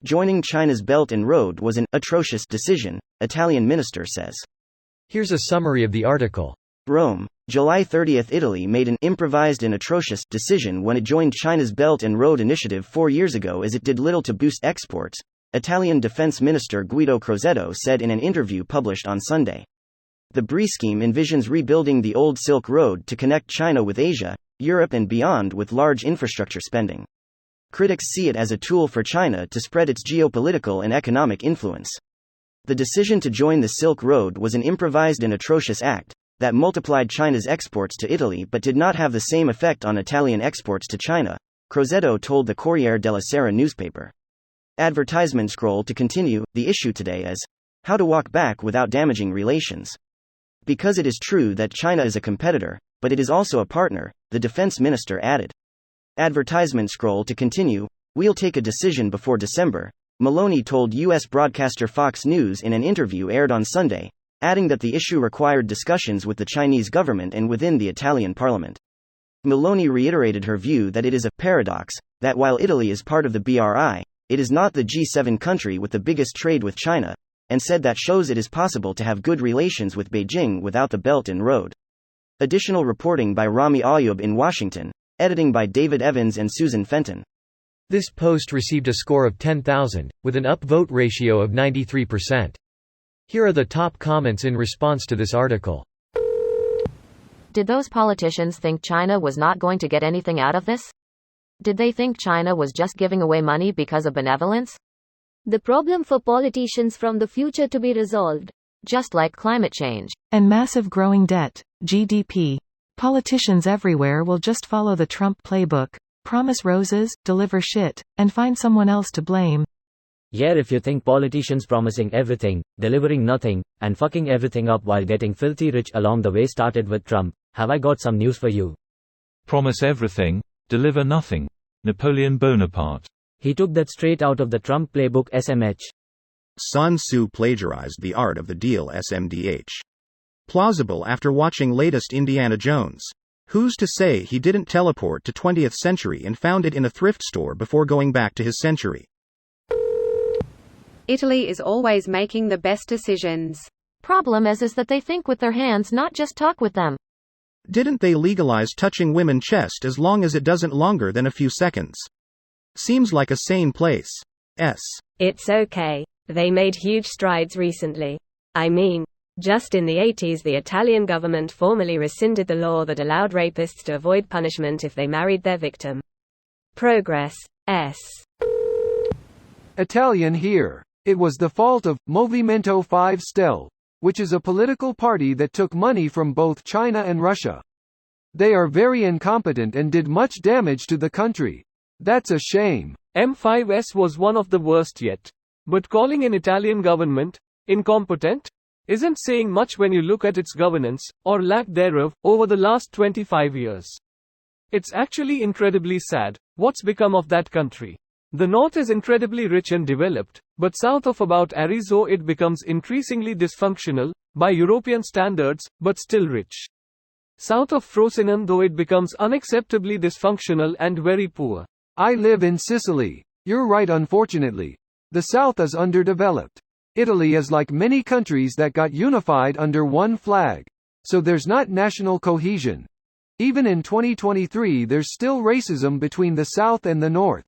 Joining China's Belt and Road was an atrocious decision, Italian minister says. Here's a summary of the article. Rome, July 30. Italy made an improvised and atrocious decision when it joined China's Belt and Road Initiative 4 years ago, as it did little to boost exports, Italian Defense Minister Guido Crosetto said in an interview published on Sunday. The BRI scheme envisions rebuilding the old Silk Road to connect China with Asia, Europe and beyond with large infrastructure spending. Critics see it as a tool for China to spread its geopolitical and economic influence. The decision to join the Silk Road was an improvised and atrocious act that multiplied China's exports to Italy but did not have the same effect on Italian exports to China, Crosetto told the Corriere della Sera newspaper. Advertisement scroll to continue. The issue today is how to walk back without damaging relations. Because it is true that China is a competitor, but it is also a partner, the defense minister added. Advertisement scroll to continue. We'll take a decision before December, Maloney told U.S. broadcaster Fox News in an interview aired on Sunday, adding that the issue required discussions with the Chinese government and within the Italian parliament. Maloney reiterated her view that it is a paradox that while Italy is part of the BRI, it is not the G7 country with the biggest trade with China, and said that shows it is possible to have good relations with Beijing without the Belt and Road. Additional reporting by Rami Ayub in Washington, editing by David Evans and Susan Fenton. This post received a score of 10,000, with an upvote ratio of 93%. Here are the top comments in response to this article. Did those politicians think China was not going to get anything out of this? Did they think China was just giving away money because of benevolence? The problem for politicians from the future to be resolved. Just like climate change. And massive growing debt, GDP. Politicians everywhere will just follow the Trump playbook. Promise roses, deliver shit, and find someone else to blame. Yeah, if you think politicians promising everything, delivering nothing, and fucking everything up while getting filthy rich along the way started with Trump, have I got some news for you. Promise everything, deliver nothing. Napoleon Bonaparte. He took that straight out of the Trump playbook SMH. Sun Tzu plagiarized The Art of the Deal SMDH. Plausible after watching latest Indiana Jones. Who's to say he didn't teleport to 20th century and found it in a thrift store before going back to his century? Italy is always making the best decisions. Problem is that they think with their hands, not just talk with them. Didn't they legalize touching women's chest as long as it doesn't longer than a few seconds? Seems like a sane place. It's okay. They made huge strides recently. I mean, just in the 80s the Italian government formally rescinded the law that allowed rapists to avoid punishment if they married their victim. Progress. Italian here. It was the fault of Movimento 5 Stelle, which is a political party that took money from both China and Russia. They are very incompetent and did much damage to the country. That's a shame. M5S was one of the worst yet. But calling an Italian government incompetent isn't saying much when you look at its governance, or lack thereof, over the last 25 years. It's actually incredibly sad what's become of that country. The north is incredibly rich and developed, but south of about Arezzo it becomes increasingly dysfunctional, by European standards, but still rich. South of Frosinone though it becomes unacceptably dysfunctional and very poor. I live in Sicily. You're right, unfortunately. The south is underdeveloped. Italy is like many countries that got unified under one flag. So there's not national cohesion. Even in 2023 there's still racism between the south and the north.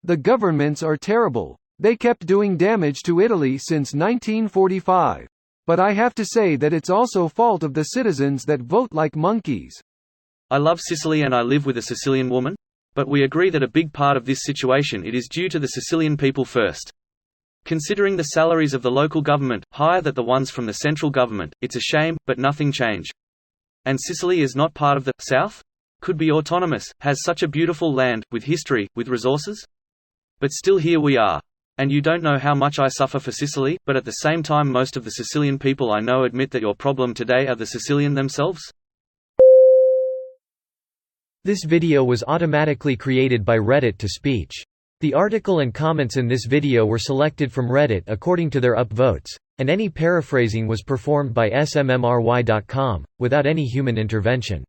The governments are terrible. They kept doing damage to Italy since 1945. But I have to say that it's also fault of the citizens that vote like monkeys. I love Sicily and I live with a Sicilian woman, but we agree that a big part of this situation it is due to the Sicilian people first. Considering the salaries of the local government, higher than the ones from the central government, it's a shame, but nothing changed. And Sicily is not part of the South? Could be autonomous, has such a beautiful land, with history, with resources? But still here we are. And you don't know how much I suffer for Sicily, but at the same time most of the Sicilian people I know admit that your problem today are the Sicilian themselves? This video was automatically created by Reddit to speech. The article and comments in this video were selected from Reddit according to their upvotes, and any paraphrasing was performed by smmry.com, without any human intervention.